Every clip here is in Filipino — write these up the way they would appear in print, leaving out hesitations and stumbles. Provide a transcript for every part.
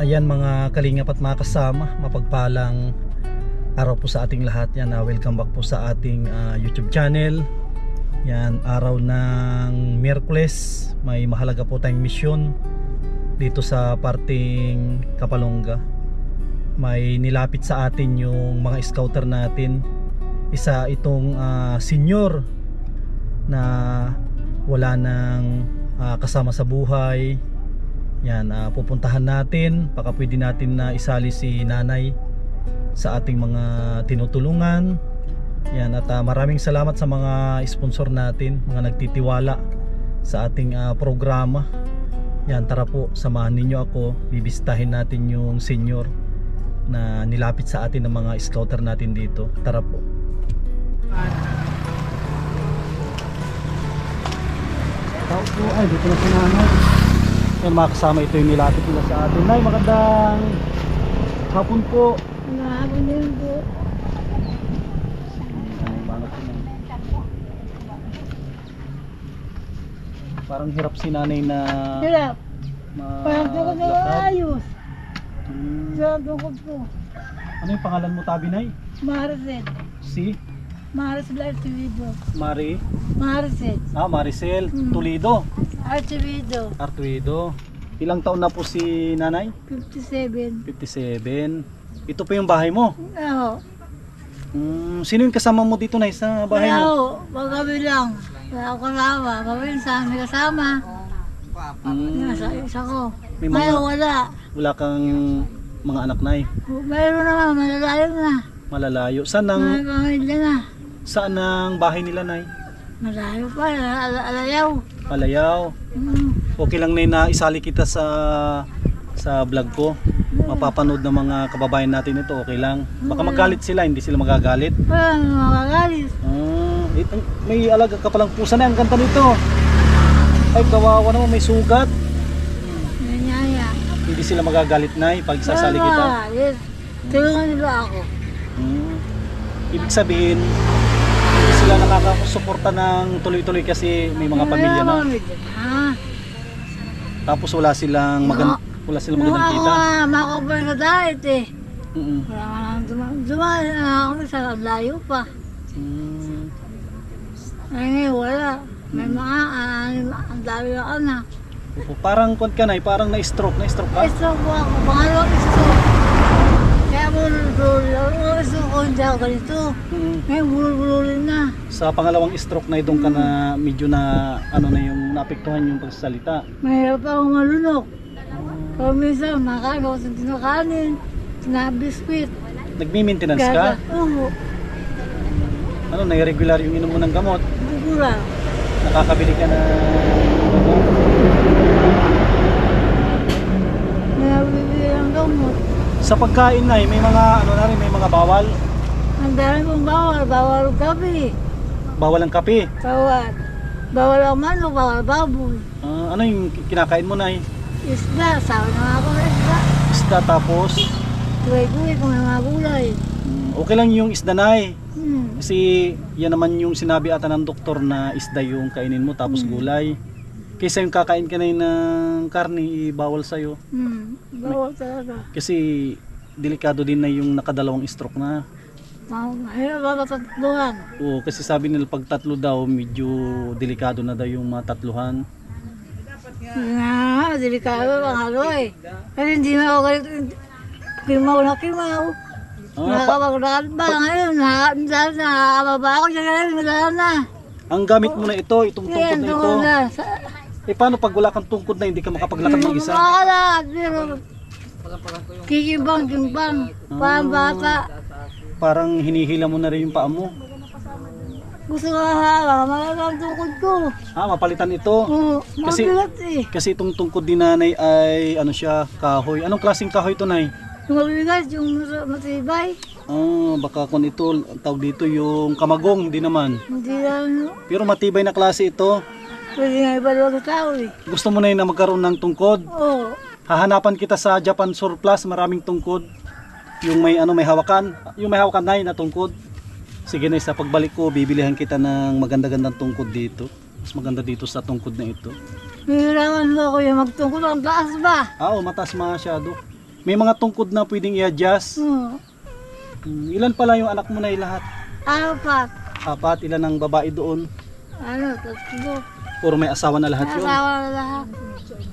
Ayan mga kalingap at mga kasama, mapagpalang araw po sa ating lahat. Yan, welcome back po sa ating YouTube channel. Yan, araw ng Miyerkules, may mahalaga po tayong misyon dito sa parting Kapalonga. May nilapit sa atin yung mga scouter natin. Isa itong senior na wala nang kasama sa buhay. Yan, pupuntahan natin, baka pwede natin na isali si nanay sa ating mga tinutulungan. Yan, at maraming salamat sa mga sponsor natin, mga nagtitiwala sa ating programa. Yan, tara po, samahan ninyo ako, bibisitahin natin yung senior na nilapit sa atin ng mga scouter natin dito. Tara po. Tao po, ay dito na si nanay. Yan mga kasama, ito yung nilapit nila sa atin. Nay, magandang hapon po. Hapon din po. Parang hirap si nanay na Hirap. Parang tukod na ayos. Sa tukod po. Ano yung pangalan mo, tabi, Nay? Maricel. Si Maricel Archivido. Maricel Toledo Artuido. Ilang taon na po si nanay? 57. 57. Ito po yung bahay mo? Oo. Sino yung kasama mo dito, Nay, sa bahay Wala mo? ho. Magabi lang. Wala ako kasama. Magabi sa may kasama. Nasa isa ko. May mga- Ngayon wala. Wala kang mga anak, Nay? Mayroon naman. Malalayo na. Malalayo. Saan ang, May pamilya na. saan ang bahay nila, Nay? Malayo pa. Alayaw. Palayaw. Okay lang, Nay, na isali kita sa vlog ko. Mapapanood ng mga kababayan natin ito, okay lang. Baka magalit sila, hindi sila magagalit. Wala naman magagalit. May alaga ka palang pusa na, ang ganda nito. Ay, kawawa naman, may sugat. Nanyaya. Hindi sila magagalit, Nay, pag sasali kita. Yes. Tulungan nila ako. Ibig sabihin, hindi sila nakakasuporta ng tuloy-tuloy kasi may mga pamilya na. Tapos wala silang magandang kita. Ako makakapal na diet eh. Wala ka nang dumaan na ako sa layo pa. Ay ngayon wala. May mga ang dami na anak. Parang kung ka, Nay, parang na-stroke ka. Stroke po ako. Pangalawang stroke. Kaya bulol-bulol. Stroke ko hindi ako ganito. Ngayon bulol-bulolin na. Sa pangalawang stroke na doon ka na medyo na ano na yung naapektuhan yung pagsasalita. Mahirap akong malunok. Kaya minsan makain ako sa tinakanin. Biskuit. Nagmi-maintenance ka? Oo. Ano, na-regular yung inom mo ng gamot? Bugura. Nakakabili ka na gamot? Nabibili ang gamot. Sa pagkain, Nay, may mga ano na rin, may mga bawal. Ang dami kong bawal. Bawal ang gabi. Bawal ang kape. Bawal. Bawal ang manok. Bawal baboy. Ano yung kinakain mo, Nay? Isda. Sabi na nga ako ng isda. Isda, tapos Gulay-gulay kung may mga gulay. okay lang yung isda, Nay. Hmm. Kasi yan naman yung sinabi ata ng doktor na isda yung kainin mo tapos gulay. Kaysa yung kakain ka na ng karne, bawal sa'yo. Bawal talaga. Kasi delikado din na yung nakadalawang stroke na. Mahirap ba matatluhan? Oo, kasi sabi nila pag tatlo daw, medyo delikado na daw yung mga tatluhan. Delikado ang halo eh. Kasi hindi na ako galit. Kimaw na kimaw. Nakakapagdakan ba ngayon? Nakakababa ako siya ngayon. Wala na. Ang gamit mo na ito, itong tungkod na ito. Na. Paano pag wala kang tungkod na hindi ka makapaglakad ng isa? Makakalat. Kikimbang. Parang bata. Parang hinihila mo na rin yung paa mo. Gusto ko hawa. Malala ang tungkod ko. Mapalitan ito. Oo. Mabigat eh. Kasi itong tungkod ni nanay ay ano siya, kahoy. Anong klaseng kahoy ito, Nay? Yung mabigat, yung matibay. Baka kung ito, tawag dito yung kamagong, hindi naman. Hindi lang. Pero matibay na klase ito. Pwede nga ibalwa sa tao eh. Gusto mo na yun na magkaroon ng tungkod? Oo. Hahanapan kita sa Japan Surplus, maraming tungkod. Yung may hawakan, Nay, na tungkod. Sige, Nay, sa pagbalik ko, bibilihan kita ng maganda-gandang tungkod dito. Mas maganda dito sa tungkod na ito. Hihiraman mo ako yung magtungkol ang taas ba? Oo, mataas masyado. May mga tungkod na pwedeng i-adjust. Ilan pala yung anak mo na lahat? Apat. 4, ilan ang babae doon? Tatlo. Puro may asawa na lahat yun? Asawa na lahat.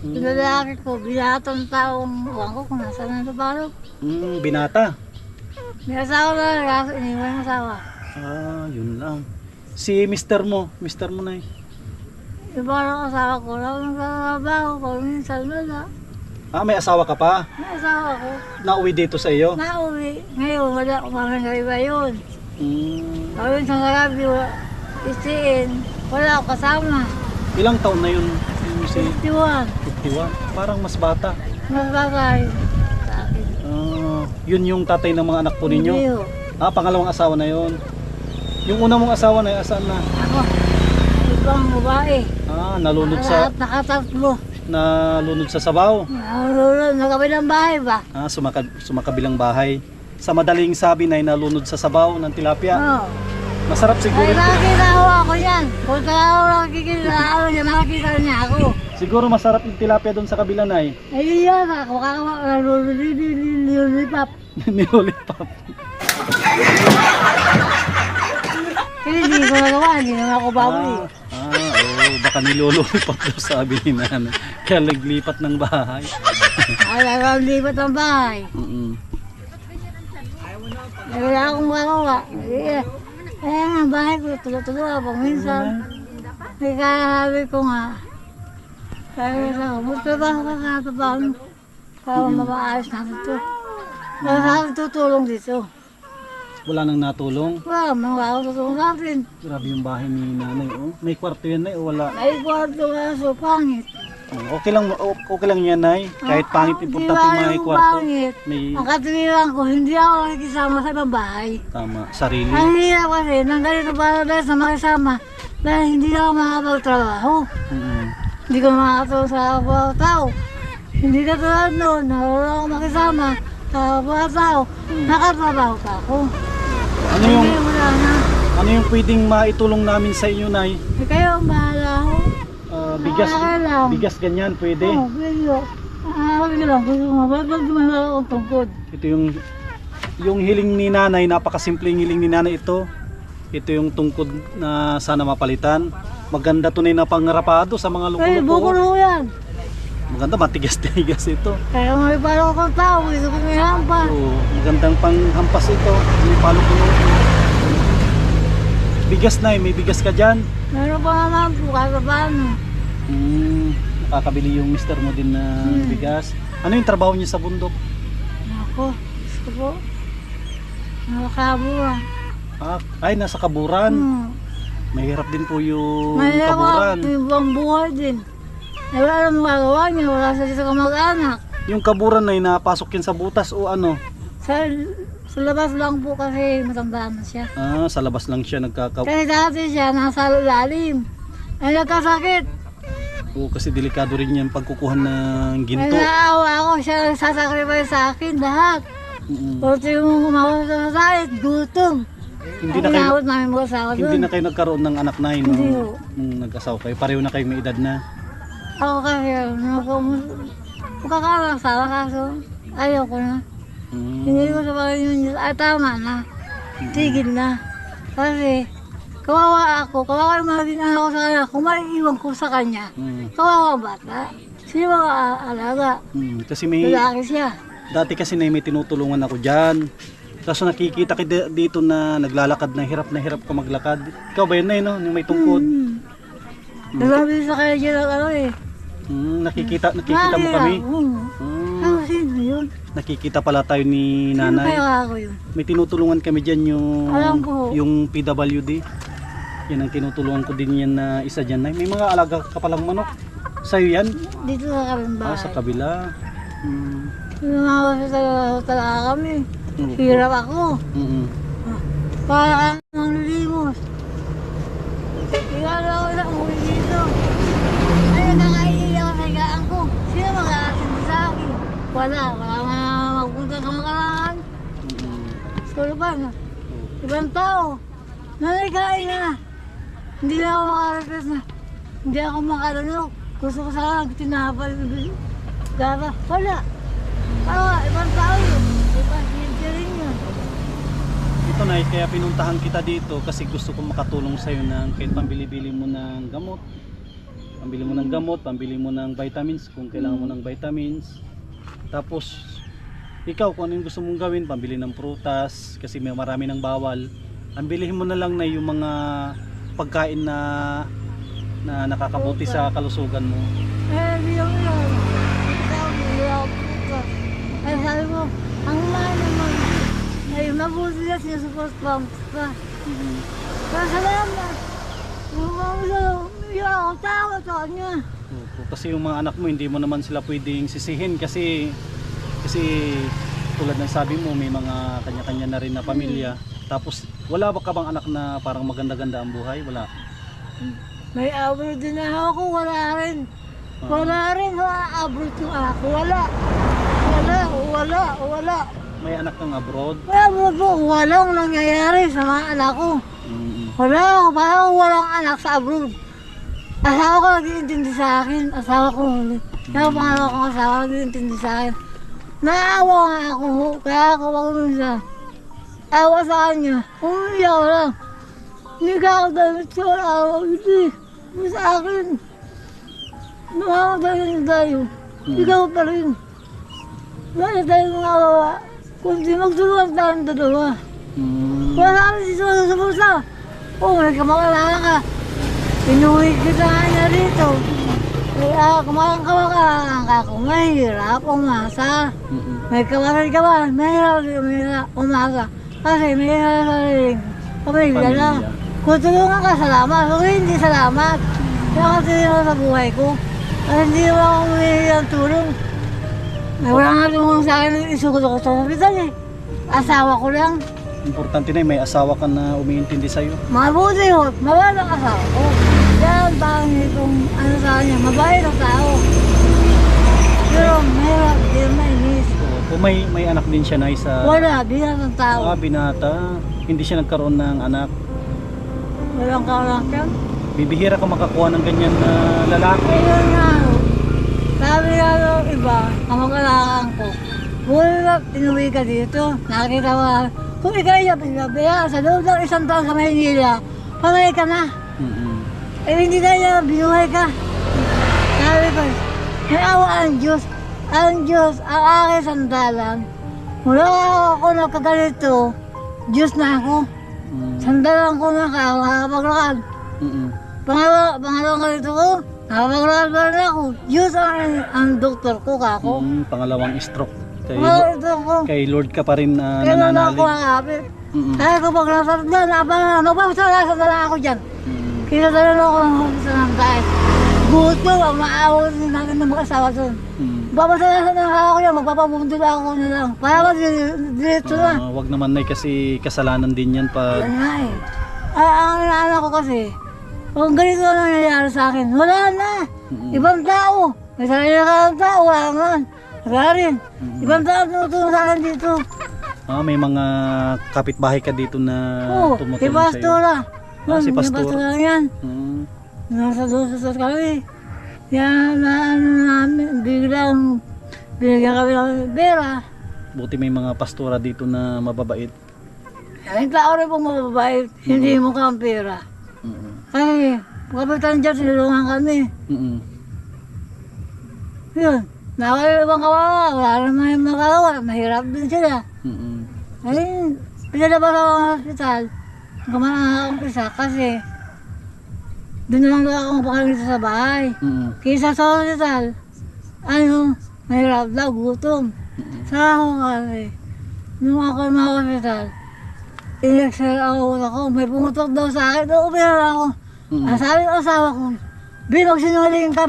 Yung lalaki ko, binatang taong, ewan ko kung nasa na palo. Binata? May asawa na lahat, iniwan ang asawa. Yun lang. Si mister mo na eh. Yung parang asawa ko, lang nagtatrabaho ko, minsan wala. May asawa ka pa? May asawa ko, Nauwi dito sa iyo? nauwi. Ngayon, wala ko parang iba yun. Gawin sa Narabi, istiin, wala ako kasama. Ilang taon na yun? Yung si 51. 51? Parang mas bata. Mas bagay sa akin. Yun yung tatay ng mga anak po ninyo? Hindi ho. Pangalawang asawa na yun. Yung una mong asawa na, asaan na? Ako, ibang babae. Nalunod Lahat nakatatlo. nalunod sa sabaw. Nalulod, nakabilang bahay ba? Sumakabilang bahay. Sa madaling sabi na nalunod sa sabaw ng tilapia. Oo. Masarap siguro Ay, ito. nakakita ako yan. Kung ako nakikita niya, nakakita niya ako. Siguro masarap yung tilapia doon sa kabila na eh. Ay, yan ako. Nalulipap. Nilolipap. Kasi hindi ko nagawa. Hindi naman ako baboy. Baka nilolipap daw sabi ni nanay. Kaya naglipat ng bahay. Ay, lipat ang bahay. Wala akong magawa. Kaya nga, bahay ko, tulo-tulo pag minsan. Kaya sabi ko nga, sabi ko sa magtrabaho ka sa paano para mapaayos natin ito. Kaya sabi tutulong dito. Wala nang natulong. Wala, mga tutulong natin. Grabe yung bahay ni nanay. May kwarto yan na wala. May kwarto nga so pangit. Okay lang yan nay. Kahit pangit, importante yung may kwarto. Pangit. May Ang katuwiran ko, hindi ako nakikisama sa ibang bahay. tama, sarili. Ang hirap kasi, nang ganito para dahil sa makisama, dahil hindi na ako makapagtrabaho. Hindi ko makakatulong sa mga tao. Hindi ka tulad noon, naroon ako makisama sa mga tao, nakatrabaho pa ako. Hindi, wala na. Ano yung pwedeng maitulong namin sa inyo nay? Kayo, bahala ako. Bigas ganyan pwede. Oo, pwede. Sabi lang, gusto mo, ba't gumagawa akong tungkod? Ito yung hiling ni nanay, napakasimpleng hiling ni nanay ito. Ito yung tungkod na sana mapalitan. Maganda tunay na pangrapado sa mga Ay, luko-luko. bukol ko yan. Maganda, matigas-tigas ito. Kaya may palo akong tao, gusto ko may hampa. Magandang panghampas ito. May palo-pulo. Bigas na may bigas ka dyan. Meron pa naman po, kahit pa paano. Nakakabili yung mister mo din na bigas. Ano yung trabaho niya sa bundok? Ako, gusto ko. Nakakabura. Nasa kaburan. Mahirap din po yung Mahirap kaburan. ako, ibang buhay din. Eh, wala nang magagawa niya, wala sa dito kamag-anak. Yung kaburan na napasok yan sa butas o ano? Sa labas lang po kasi matanda na siya. Sa labas lang siya Kasi dati siya nasa lalim. Ay nagkasakit. Kasi delikado rin yan pagkukuha ng ginto. Ay naawa ako, siya nagsasacrifice sa akin lahat. Pati yung umawag sa sait, gutom. Hindi na kayo namin mag-asawa doon. Hindi na kayo nagkaroon ng anak na yun. Hindi Nung nag-asawa kayo. Pareho na kayo may edad na. Ako kasi, magkakalasawa kaso, ayaw ko na. Hindi ko sa Panginoon Diyos, tama na. Tigil na. Kasi, kawawa ako, kawawa yung maging anak ko sa kanya, kung maiiwan ko sa kanya, kawawa ang bata. Sino mag-aalaga? Kasi may, lalaki siya. dati kasi na may tinutulungan ako dyan. Kaso nakikita kita dito na naglalakad na hirap ka maglakad. Ikaw ba yun na yun, yung may tungkod? Naglabi sa kanya dyan ang ano eh. Nakikita mo kami? Ano sino yun? Nakikita pala tayo ni Sino nanay. kaya ako yun? May tinutulungan kami dyan Alam ko. yung PWD. Yan ang tinutulungan ko din yan na isa dyan. May mga alaga ka palang manok. Sa'yo yan? Dito sa kaming bahay. Sa kabila. Lumawas talaga kami. Hirap ako. Parang manglilimos. Tigala ko lang uwi dito. Ay, nakaiiyak ako sa higaan ko. Sino mag-aasin sa akin? Wala nga magpunta ka makalaan. Solo ba na? Ibang tao. Nanay na. Hindi na ako makaratas na. Hindi ako makalunok. Gusto ko sana tinapal. Gara. Wala. Ibang tao yun. Ibang hindi rin yun. Ito na, kaya pinuntahan kita dito kasi gusto ko makatulong sa'yo ng kahit pambili-bili mo ng gamot. Pambili mo ng gamot, pambili mo ng vitamins kung kailangan mo ng vitamins. Tapos, ikaw kung ano yung gusto mong gawin, pambili ng prutas kasi may marami ng bawal. Ang bilhin mo na lang na yung mga pagkain na nakakabuti sa kalusugan mo. Hindi ako yun. Hindi ako puto. Kaya sabi ko, ang mahal naman. Ay, mabuti na sinusuport pa. Kaya salamat. Hindi ako tawa sa kanya. Opo, kasi yung mga anak mo hindi mo naman sila pwedeng sisihin kasi tulad ng sabi mo may mga kanya-kanya na rin na pamilya. Tapos wala ba ka bang anak na parang maganda-ganda ang buhay? Wala. May abroad din na ako, wala rin. Wala rin, abroad yung ako, wala. Wala. May anak kang abroad? Walang nangyayari sa mga anak ko. Parang walang anak sa abroad. Asawa ko nag-iintindi sa akin, asawa ko. Kaya pangalawa kong asawa nag-iintindi sa akin. Naawa nga ako, kaya ako siya. Awa sa kanya, umiyak ko lang. Hindi ka ako damit sa awa, hindi. Sa akin. Nakakadalit tayo. Ikaw pa rin. Wala tayong awa. Kundi magtulungan tayong dalawa. Wala kami sisusunod sa pusa. May kamakalaga ka. Pinuwi kita nga niya rito. Kaya kumakakawa ka kung mahirap umasa. May kawasan ka ba? Mahirap umasa. Kasi may sariling pamilya na. Kung tulungan ka, salamat. Kung hindi, salamat. Kaya kasi yun sa buhay ko. Kasi hindi naman ako humihingi ng tulong. May wala nga tumulong sa akin, isugod ako sa hospital eh. Asawa ko lang. Importante na may asawa ka na umiintindi sa'yo. Mabuti yun, mabait ang asawa ko. Yan parang itong ano sa kanya, mabait ang tao. Pero mahirap, di mainis. Kung may anak din siya na isa. Wala, binata ng tao. Binata. Hindi siya nagkaroon ng anak. Walang kawalang yan. Bibihira ka makakuha ng ganyan na lalaki. Ayun nga, sabi nga ng iba, ang magkalakan ko, wala, inuwi ka dito, nakita mo, kung ikaw ay pinabaya, sa loob ng isang taon sa Maynila, pangay ka na. Eh hindi na niya, binuhay ka. Sabi ko, may awa ang Diyos, ang aking sandalan. Mula ako nagkaganito, Diyos na ako. Sandalan ko na makakapaglakad. Pangalawang ganito ko, nakapaglalakad pa rin ako. Diyos ang doktor ko, kako. Pangalawang stroke. Kay Lord ka pa rin kailan ako nakakapit. Kaya ko pag nasarap dyan, magpapasalasan na lang ako dyan. Kinatalan ako ng hospital ng dahil. Gusto, maawon din namin ng mag-asawa doon. Papasalasan na lang ako dyan, magpapabundol ako na lang. Para ko dito na. Wag naman na kasi kasalanan din yan pag... Yan nga eh. Ang inaanak ko kasi, kung ganito na nangyayari sa akin, wala na. Ibang tao. May sarili ka ng tao, wala naman. Wala rin. Ibang tao tumutulong sa akin dito. May mga kapitbahay ka dito na tumutulong si Pastora. Si Pastora. Si Pastora yan. Nasa doon sa kami. Yan na ano namin, biglang binigyan kami ng pera. Buti may mga pastora dito na mababait. Yung tao rin pong mababait, hindi mo ka ang pera. Kasi, kapitan dyan, sinulungan kami. Yun, nakakailang kawawa, wala naman yung makakawa, mahirap din sila. Ay, pinalabas ako ng hospital, kumakakumpisa kasi doon na lang ako mapakalimita sa bahay. Kaysa sa hospital, mahirap daw, gutom. Saka ako kasi, nung ako yung mga hospital, in-exhale ako, may pumutok daw sa akin, umira ako. Sabi ng asawa ko, magsinungaling ka,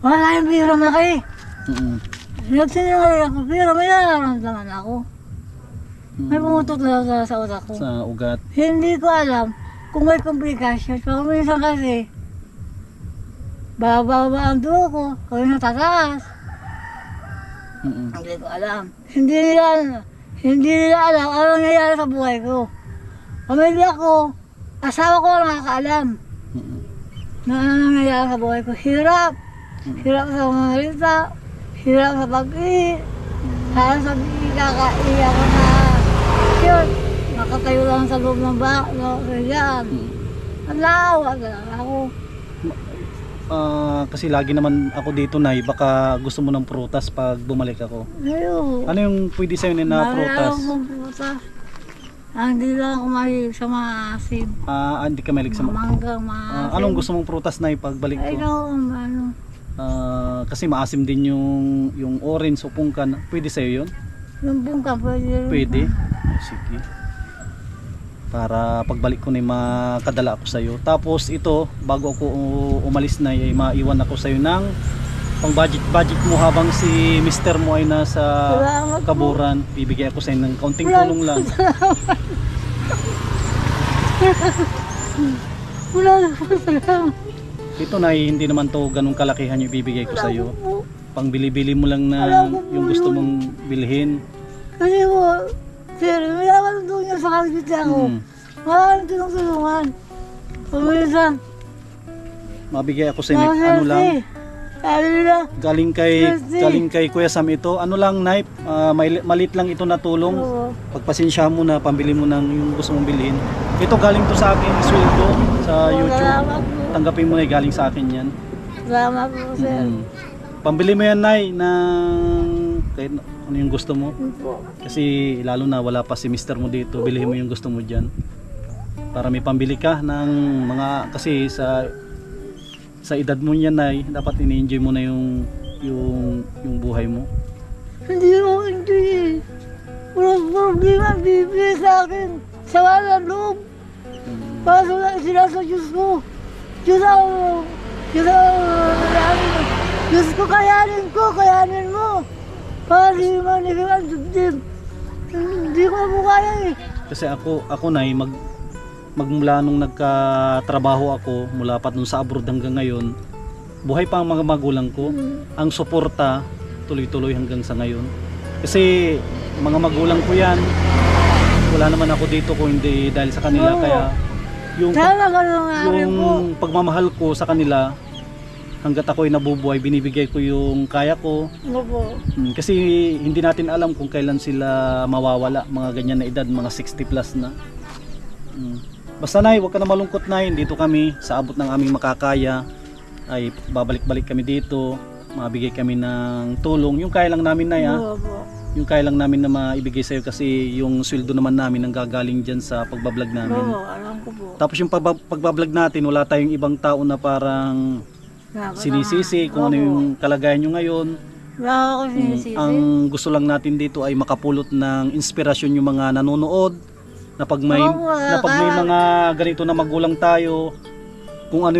wala yung biro na kayo. Nagsinungaling ako, pero may nararamdaman ako. May pumutok daw sa utak ko. Sa ugat. Hindi ko alam kung may komplikasyon. Pero minsan kasi, bababa ang dugo ko, kung natataas. Hindi ko alam. Hindi nila alam ano nangyayari sa buhay ko. Pamilya ko, asawa ko nakakaalam na ano nangyayari sa buhay ko. Hirap. Hirap sa mga marita, hirap sa pag-ihi, Kaya sabi, kakaiyak ko na, yun, nakatayo lang sa loob ng yan. Alawa na lang ako. Kasi lagi naman ako dito, Nay. Baka gusto mo ng prutas pag bumalik ako. Ayun. Ano yung pwede sa'yo na prutas? Prutas. Hindi lang ako mahilig sa maasim. Hindi ka mahilig sa Mangga, maasim. anong gusto mong prutas, Nay, pagbalik ko? Ikaw, ano? Kasi maasim din yung orange o pungkan. Pwede sa'yo yun? Yung bungka, pwede rin. Pwede? Sige. Para pagbalik ko na makadala ako sa'yo. Tapos ito, bago ako umalis na, ay maiwan ako sa'yo ng pang budget mo habang si mister mo ay nasa Salamat po. kaburan. Bibigyan ako sa'yo ng kaunting tulong lang. Wala na po, salamat. Dito, Nay, hindi naman to ganun kalakihan yung ibibigay ko sa'yo. Po. Pang bili-bili mo lang na Alam ko po yung gusto yun. mong bilhin. Kasi po, sir, may naman doon niya sa kalbita ko. Maraming tinutulungan. Pumilisan. Mabigay ako sa'yo ano lang. Sabi nila, Galing kay Kuya Sam ito. Ano lang, Nay, malit lang ito na tulong. oo, Pagpasensya mo na, pambili mo ng yung gusto mong bilhin. Ito galing to sa akin, sweldo sa YouTube. salamat po. Tanggapin mo na, galing sa akin yan. Salamat po, sir. Pambili mo yan, Nay, ng kahit ano yung gusto mo. Yun po. Kasi lalo na wala pa si mister mo dito, bilhin mo yung gusto mo dyan. Para may pambili ka ng mga, kasi sa edad mo yan, Nay, dapat ini-enjoy mo na yung buhay mo. Hindi ako enjoy eh. Walang problema, bibigay sa akin. Sa walang loob. Kaso lang sila sa Diyos ko. Diyos ako. Diyos ako. Diyos ko, kayanin mo. Para di manigil ang dibdib. Hindi ko mo kaya eh. Kasi ako Nay, magmula nung nagkatrabaho ako, mula pa nung sa abroad hanggang ngayon, buhay pa ang mga magulang ko. Ang suporta, tuloy-tuloy hanggang sa ngayon. Kasi mga magulang ko yan, wala naman ako dito kung hindi dahil sa kanila. Oo. Kaya yung, Sana ganun nga rin po. yung pagmamahal ko sa kanila, hanggat ako'y nabubuhay, binibigay ko yung kaya ko. Ano po? Kasi hindi natin alam kung kailan sila mawawala, mga ganyan na edad, mga 60 plus na. Basta, Nay, huwag ka na malungkot, Nay. Dito kami, sa abot ng aming makakaya, ay babalik-balik kami dito, mabigay kami ng tulong. Yung kaya lang namin, Nay, Oo po. yung kaya lang namin na maibigay sa'yo kasi yung sweldo naman namin ang gagaling dyan sa pagbablog namin. Oo, alam ko po. Tapos yung pagbablog natin, wala tayong ibang tao na parang sinisisi kung ano yung kalagayan nyo ngayon. Wala ako sinisisi. Ang gusto lang natin dito ay makapulot ng inspirasyon yung mga nanonood na pag may, mga ganito na magulang tayo, kung ano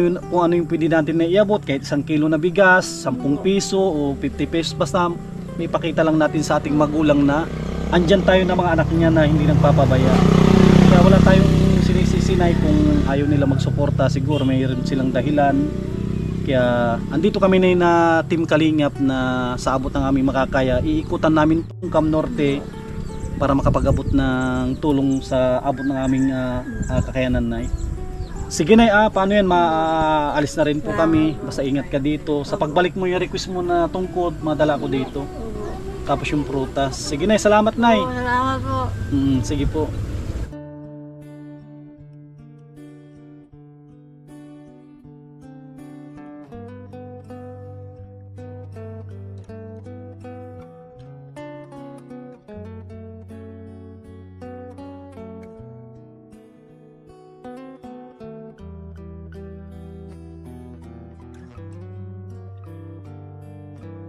yung pwede natin na iabot, kahit 1 kilo na bigas, 10 piso o 50 pesos, basta may pakita lang natin sa ating magulang na andyan tayo na mga anak niya na hindi nagpapabaya. Kaya wala tayong sinisisinay kung ayaw nila magsuporta, siguro mayroon silang dahilan. Kaya andito kami na Team Kalingap na sa abot ng aming makakaya, iikutan namin itong Cam Norte para makapag-abot ng tulong sa abot ng aming kakayanan, Nay. Sige, Nay, paano yan, maalis na rin po kami, basta ingat ka dito. Sa pagbalik mo yung request mo na tungkod, madala ko dito. Tapos yung prutas. Sige, Nay, salamat, Nay. Salamat po. Sige po.